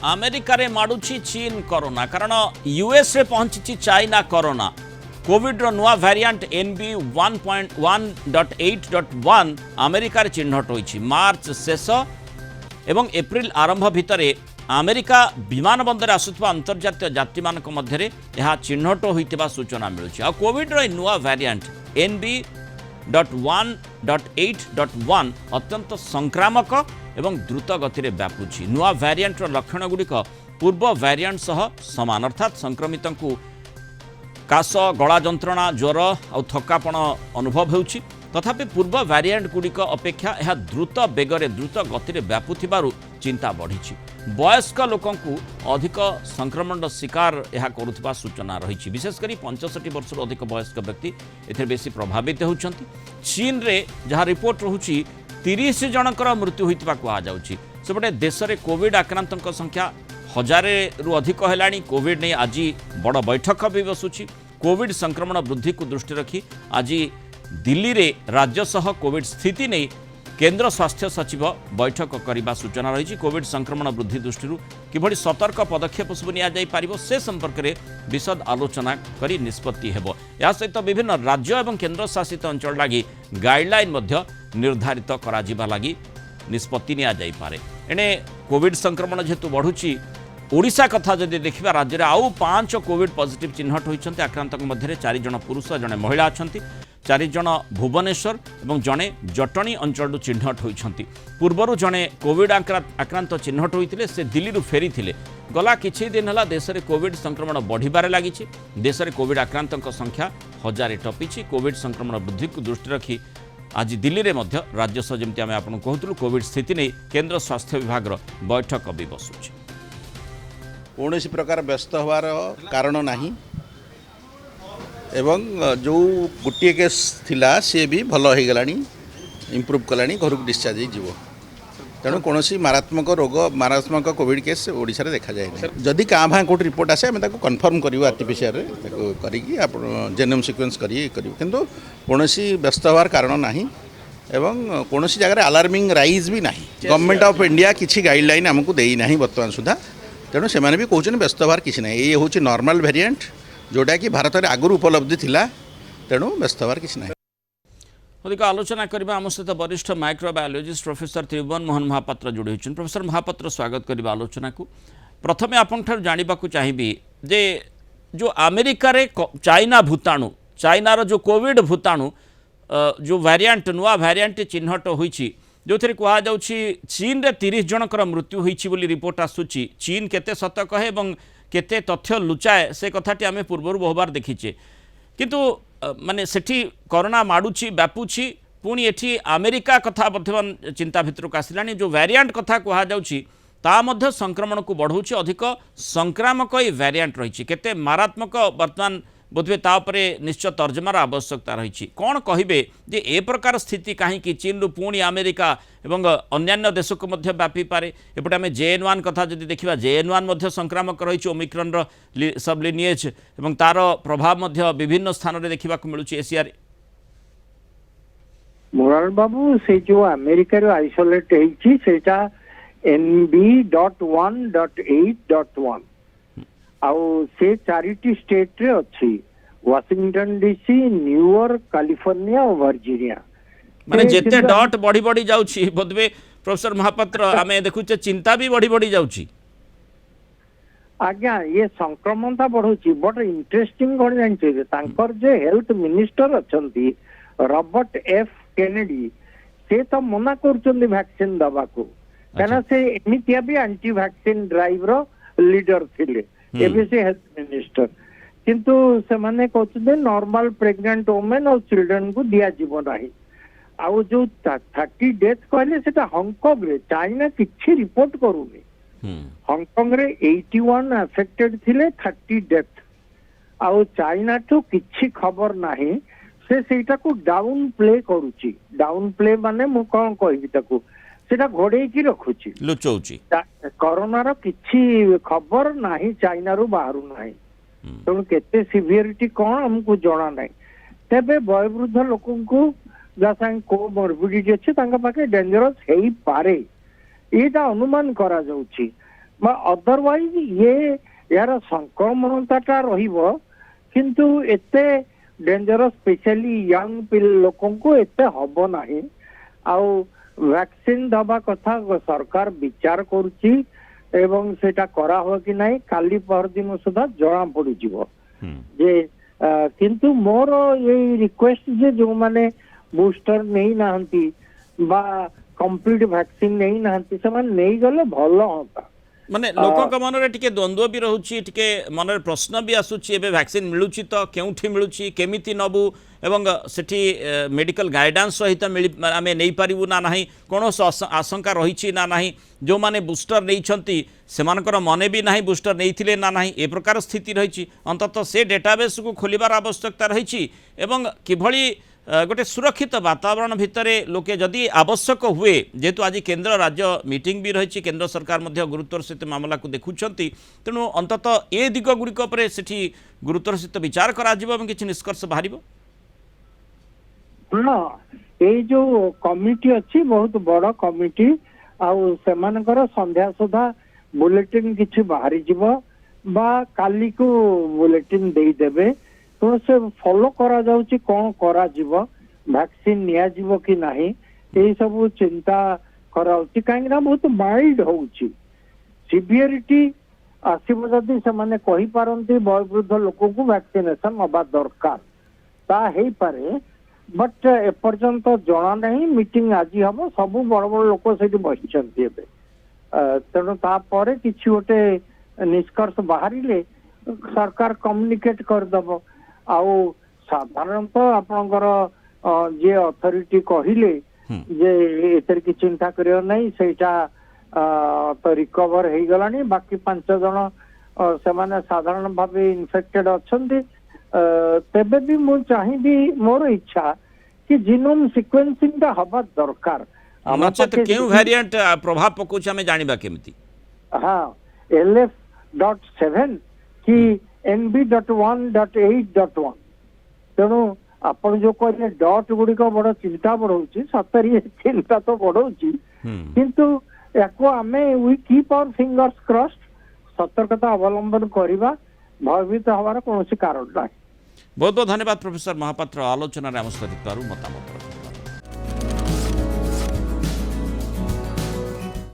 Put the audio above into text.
America रे माडुछि चीन corona कारण यूएस रे पहुंची चाइना कोरोना कोविड रो नुआ वेरिएंट एनबी 1.1.8.1 अमेरिका रे चिन्हट होइछि। मार्च शेष एवं एप्रिल आरंभ भितर अमेरिका विमान बंदर आसुवा अंतर्जातीय यात्री मानक मध्यरे यह चिन्हट होइतिबा सूचना मिलुछि। आ कोविड रो नुआ वेरिएंट NB.1.8.1 अत्यंत संक्रामक एवं द्रुत गति में व्यापुछि। नुआ वेरिएंट लक्षण गुड़िक पूर्व वेरिएंट सह समान अर्थात संक्रमित काश गला जंत्रणा ज्वर और थकापण अनुभव होउछि। तथापि पूर्व वेरिएंट गुड़िक अपेक्षा यह द्रुत बेगरे द्रुत गति में व्यापुथिबारु चिंता बढ़िछि। वयस्क लोकंकु अधिक संक्रमण शिकार यह करुवा सूचना रही। विशेषकर 65 वर्ष अधिक वयस्क व्यक्ति एथे बेसी प्रभावित होउछंती। चीन रे जहाँ रिपोर्ट रहुछि 30 जनकर मृत्यु होइतिबा कुहा जाउछि। सेपटे देश में कोविड आक्रांतक संख्या 1000 रु अधिक हेलाणी। कोविड नहीं आज बड़ बैठक भी बसुछि। कोविड संक्रमण वृद्धि को दृष्टि रखी आज दिल्ली रे राज्य सह कोविड स्थिति नहीं केंद्र स्वास्थ्य सचिव बैठक करने सूचना रही। कोविड संक्रमण वृद्धि दृष्टि किभली सतर्क पदक्षेप सब नि से संपर्क में विशद आलोचना करी निष्पत्ति हेबो। या सहित विभिन्न राज्य एवं केंद्र शासित अंचल लगी गाइडलाइन निर्धारित करा जिबा लगी निष्पत्ति नि पारे। एने कोविड संक्रमण जेतु बढ़ुची ओडिशा कथा जदि देखिबा राज्य में आउ 5 कोविड पॉजिटिव चिन्हट होइछन्ते। आक्रांतक मध्य 4 जन पुरुष जने महिला अछन्ति। 4 जन भुवनेश्वर और जड़े जटणी अंचल चिन्हट होइछन्ति। पूर्वर जड़े कोविड आक्रांत चिन्हट होइतिले से दिल्ली फेरी थिले। गला किछि दिन हला देश में कोविड संक्रमण बढ़िबारे लागिछि। देश में कोविड आक्रांतक संख्या 1000 टपिछि। कोविड संक्रमण वृद्धि को दृष्टि रखी आज दिल्ली में मध्य राज्य सह जमती आम आपको कहूँ कोविड स्थिति नहीं केंद्र स्वास्थ्य विभाग बैठक भी बसुछि। कौन प्रकार व्यस्त होवार कारण नहीं एवं जो गोटे केस थिला सी भी भल हो गला इम्प्रूव कलानी घर को डिस्चार्ज जीव। तेणु कौन मारात्मक रोग मारात्मक कोविड केस ओडिशा रे देखा जाए जदि क्या भाँ कौट रिपोर्ट आसे आम कन्फर्म करूँ आरटीपीसीआर जेनोम सिक्वेन्स किंतु कौन व्यस्त होवार कारण नहीं एवं कौन जगह अलार्मिंग राइज भी नहीं। गवर्नमेंट ऑफ इंडिया किसी गाइडलाइन आमको देना बर्तमान सुधा। तेणु से भी कहते व्यस्त होवार किसी ना ये हूँ नॉर्मल वेरिएंट जोटा कि भारत में आगुरी उपलब्धि थिला। तेणु व्यस्त होवार किसी ना। अधिक आलोचना करबा आम सहित वरिष्ठ माइक्रोबायोलॉजिस्ट प्रोफेसर त्रिभुवन मोहन महापात्र जोड़ी होइछन। प्रोफेसर महापात्र स्वागत करबा आलोचना को। प्रथमे आपन ठार जानिबा को चाहिबी जे जो अमेरिका रे चाइना भूताणु चाइना रो जो कोविड भूताणु जो वेरिएंट नुआ वेरिएंट चिन्हट होइछि जो थे कह चीन रे 30 जनकर मृत्यु होइछि बोली रिपोर्ट आसुछि। चीन केते सत कहे एवं केते तथ्य लुचाए से कथाटी आम पूर्वर बहुबार देखीचे किंतु माने सेठी कोरोना माडुछि व्यापुछि पुणी एठी अमेरिका कथा वर्तमान चिंता भितरक आसिलानी। जो वेरिएंट कथा कह जाउछि ता मध्य संक्रमण को बढ़ाउछि। अधिक संक्रामक ये वेरिएंट रही केते मारात्मक वर्तमान बोधवे तापरे निश्चय तर्जमार आवश्यकता रही। कौन कहिबे जे ए प्रकार स्थिति कहीं चीन रु पुणी अमेरिका एवं अन्यान्य देश को मध्य व्यापी पारे। एपटे आम JN1 कथा जदि देखिबा JN1 मध्य संक्रामक रही ओमिक्रॉन रो सब लिनिएज एवं तार प्रभाव मध्य विभिन्न स्थान रे देखिबा को मिलुछि एशिया रे। मुरार बाबू से जो अमेरिका रो आइसोलेट हेछि सेटा NB.1.8.1 आउ से 4टी स्टेट रे अच्छी वाशिंगटन डीसी न्यूयॉर्क कैलिफोर्निया और वर्जीनिया माने जेते डॉट बढ़ी बढ़ी जाउछि बोधवे प्रोफेसर महापात्र आमे देखुचे चिंता भी बढ़ी बढ़ी जाउछि। आज्ञा ये संक्रमणता बढ़ुछि बट इंटरेस्टिंग कोन जानछे तांकर जे हेल्थ मिनिस्टर अछंती रॉबर्ट एफ केनेडी से तो मना करछंदी वैक्सीन दबा को काना से एमितिया भी एंटी वैक्सीन ड्राइव रो लीडर थिले एबीसी हेल्थ मिनिस्टर किंतु से माने कहते नॉर्मल प्रेग्नेंट वुमेन और चिल्ड्रन को दिया जीव नहीं। आउ जो 30 डेथ कहले सेटा हांगकांग रे चाइना किछि रिपोर्ट करूनी। हांगकांग रे 81 अफेक्टेड थिले 30 डेथ आउ चाइना तो किछि खबर नहीं से सेटा को डाउन प्ले करूची। डाउन प्ले माने मु कोन कहबी ताको सेटा घोड़े की रखुची लुचौची कोरोना रो किछि खबर नहीं चाइना रो बाहरु नहीं। तेणु केते सिवियरिटी कौन हमको जना ना। तेबे वयोवृद्ध लोक जहाँ कोमोर्बिडिटी अच्छे पाखे डेंजरस हो पारे यहाँ अनुमान करा जाउछि। ଅଦରୱାଇଜ यार संक्रमणता रहिबो किंतु एते डेंजरस स्पेशली यंग लोकों को एते हबो नाही आउ वैक्सीन दबा कथा सरकार विचार करूची एवं सेटा करा हो कि नाही काली पर दिन सुधा जणा पड़ी जीवो जे किंतु मोर ये रिक्वेस्ट जे जो माने बूस्टर नहीं नाहंती बा कंप्लीट वैक्सीन नहीं नाहंती से माने नहीं गले भलो होता माने लोकों मनरे टिके द्वंद्व भी रहुची टिके मनरे प्रश्न भी आसुची एबे वैक्सीन मिलुची तो केउठी मिलुची केमिति नबु एवं सेठी मेडिकल गाइडेंस सहित आमे नहीं पारिबु ना नाही कोनोस आशंका रहिची ना नाही जो माने बूस्टर नहीं छंती सेमानकर मने भी नाही बूस्टर नहीं थिले ना नाही ए प्रकार स्थिति रहिची अंततः से डेटाबेस को खोलिबार आवश्यकता रहिची एवं किभली गोटे सुरक्षित वातावरण भितर लोके जदि आवश्यक हुए जेहेतु आज केंद्र राज्य मीटिंग भी रही केंद्र सरकार मध्य गुरुत्वर सहित मामला को देखुंट तेणु अंततः ए दिग गुड़िक सेठी गुरुत्वर सहित विचार करा किसी निष्कर्ष बाहर ये जो कमिटी अच्छी बहुत बड़ कमिटी आउ सेमानकर संध्या सुधा बुलेटिन किछि बाहरी जीवो बा काली को बुलेटिन देई देबे तो से फॉलो करा जाउची कोन करा जीवो वैक्सीन निया जीवो कि नाही ए सब चिंता कराउची काहे ना बहुत माइल्ड होउची सिवियरिटी आसीबो जदी से माने कहि पारंती वयोवृद्ध लोक को वैक्सीनेशन होबा दरकार ता हेई पारे बट एपर्यंत जना नहीं मीटिंग आज हम सब बड़ बड़ लोक से बसते तेणु तापर किसी गोटे निष्कर्ष बाहर सरकार कम्युनिकेट करदेव आउ साधारणतः आपणकर जे अथॉरिटी कहले जे एतर की चिंता करियो नहीं सेटा तो रिकवर हो गलानी बाकी 5 जन से माने साधारण भाव इन्फेक्टेड अच्छंती तेबे भी मु चाहिए मोर इच्छा कि जीनोम सिक्वेंसिंग टा हबा दरकार नचेत केउ वेरिएंट प्रभाव पकोछ हमें जानिबा केमिति हां LF.7 कि NB.1.8.1 तेणु आपण जो कहले डॉट गुडी को बड़ चिंता बढ़ौची सतरी चिंता तो बढ़ौची किंतु याको आमे we keep our fingers crossed सतर्कता अवलंबन करिबा भयभीत हवार कोनोसी कारण नाही। बहुत बहुत धन्यवाद प्रोफेसर महापात्र आलोचना आम सहित मतामत।